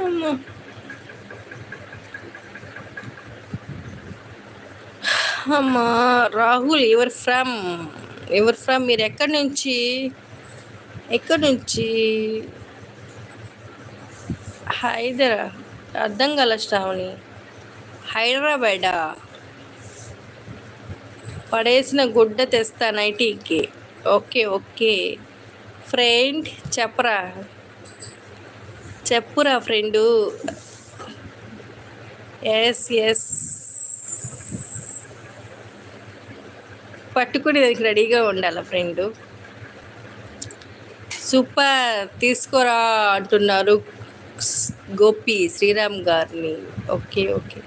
అమ్మో! అమ్మా! రాహుల్ ఎవరు ఫ్రమ్ మీరెక్కడి నుంచి? ఎక్కడి నుంచి? హైదరా అర్థం కాలే శ్రావణి. హైదరాబాదా? పడేసిన గుడ్డ తెస్తా నైటీకి. Okay okay. ఫ్రెండ్ చెప్పరా, చెప్పురా ఫ్రెండు. ఎస్ ఎస్, పట్టుకునేదానికి రెడీగా ఉండాల ఫ్రెండు. సూపర్, తీసుకురా అంటున్నారు గోపి శ్రీరామ్ గారిని. Okay okay.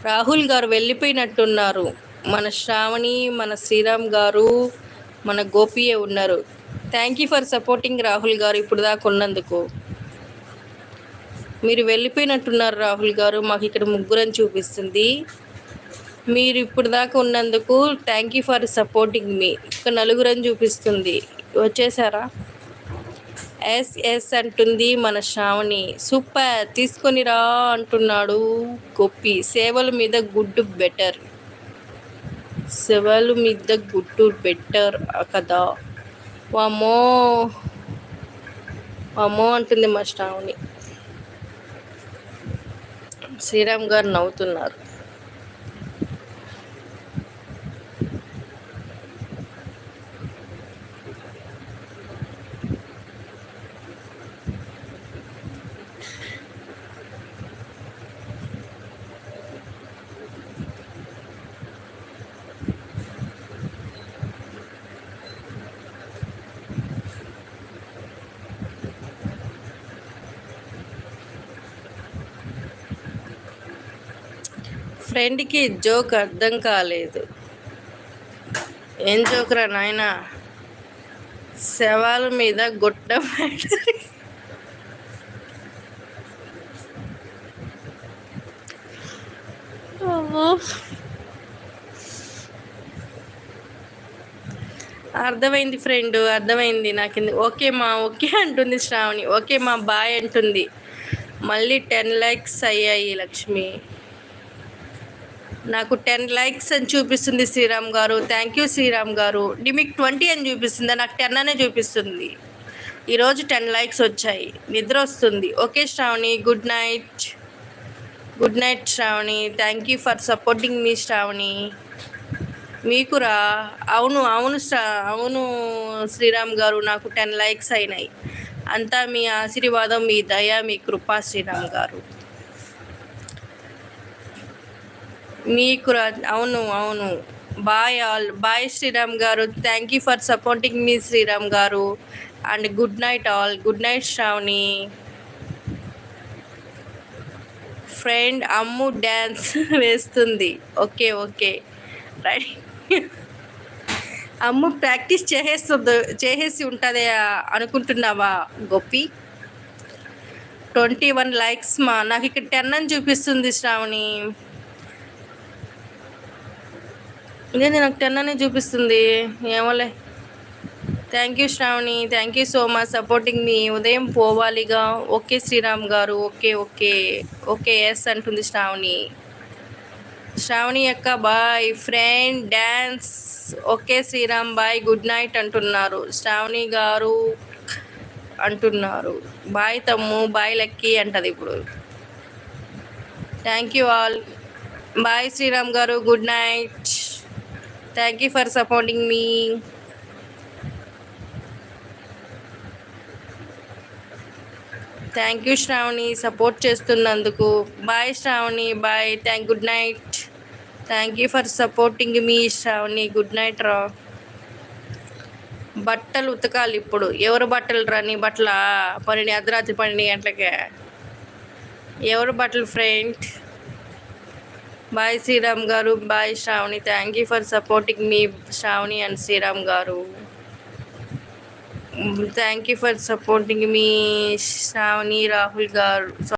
రాహుల్ గారు వెళ్ళిపోయినట్టున్నారు. మన శ్రావణి, మన శ్రీరామ్ గారు, మన గోపియే ఉన్నారు. Thank you for supporting Rahul గారు, ఇప్పుడు దాకా ఉన్నందుకు. మీరు వెళ్ళిపోయినట్టున్నారు రాహుల్ గారు, మాకు ఇక్కడ ముగ్గురని చూపిస్తుంది. మీరు ఇప్పుడు దాకా ఉన్నందుకు థ్యాంక్ యూ ఫర్ సపోర్టింగ్ మీ. ఇక్కడ నలుగురని చూపిస్తుంది. వచ్చేసారా? ఎస్ ఎస్ అంటుంది మన శ్రావణి. సూపర్, తీసుకొని రా అంటున్నాడు గోపి. సేవల మీద గుడ్డు బెటర్, సేవల మీద గుడ్డు బెటర్ కదా. వామ్మో వామ్మో అంటుంది మా శ్రావణి. శ్రీరామ్ గారు నవ్వుతున్నారు. ఫ్రెండ్కి జోక్ అర్థం కాలేదు. ఏం జోకురా నాయనా? శవాల మీద గుట్ట అర్థమైంది ఫ్రెండ్, అర్థమైంది నాకు. ఓకే మా, ఓకే అంటుంది శ్రావణి. ఓకే మా, బాయ్ అంటుంది. మళ్ళీ 10 likes అయ్యాయి లక్ష్మి. నాకు 10 likes అని చూపిస్తుంది శ్రీరామ్ గారు. థ్యాంక్ యూ శ్రీరామ్ గారు. మీకు 20 అని చూపిస్తుందా? నాకు 10 అనే చూపిస్తుంది. ఈరోజు 10 likes వచ్చాయి. నిద్ర వస్తుంది. Okay Sravani, good night. Good night Sravani. Thank you for supporting మీ శ్రావణి. మీకురా? అవును అవును అవును శ్రీరామ్ గారు, నాకు 10 likes అయినాయి. అంతా మీ ఆశీర్వాదం, మీ దయ, మీ కృపా శ్రీరామ్ గారు. మీకు అవును అవును. Bye all. Bye Sriram garu. Thank you for supporting మీ Sriram garu. And good night all. Good night Sravani. Friend Ammu dance వేస్తుంది. Okay okay right. Ammu practice చేసేసి ఉంటుంది అనుకుంటున్నావా గోపి? 21 likes మా. నాకు ఇక్కడ 10 అని చూపిస్తుంది శ్రావణి. ఇదేంటి నాకు 10 అని చూపిస్తుంది? ఏమోలే. Thank you Sravani. Thank you so much supporting మీ. ఉదయం పోవాలిగా. ఓకే శ్రీరామ్ గారు. ఓకే ఓకే ఓకే ఎస్ అంటుంది శ్రావణి. శ్రావణి యొక్క boyfriend dance. Okay Sriram bye, good night అంటున్నారు శ్రావణి గారు అంటున్నారు. బాయ్ తమ్ము, బాయ్ లక్కీ అంటది ఇప్పుడు. Thank you all. Bye Sriram garu, good night. Thank you for supporting మీ. థ్యాంక్ యూ శ్రావణి, సపోర్ట్ చేస్తున్నందుకు. Bye Sravani, bye. Good night. Thank you for supporting me Sravani. Good night రా. బట్టలు ఉతకాలి ఇప్పుడు. ఎవరు బట్టలు రా? నీ బట్టల 12 అర్ధరాత్రి 12 గంటలకే. ఎవరు బట్టలు friend? Bye Sriram garu. Bye Shravani. Thank you for supporting me Shravani and Sriram garu. Thank you for supporting మీ శ్రావణి రాహుల్ గారు.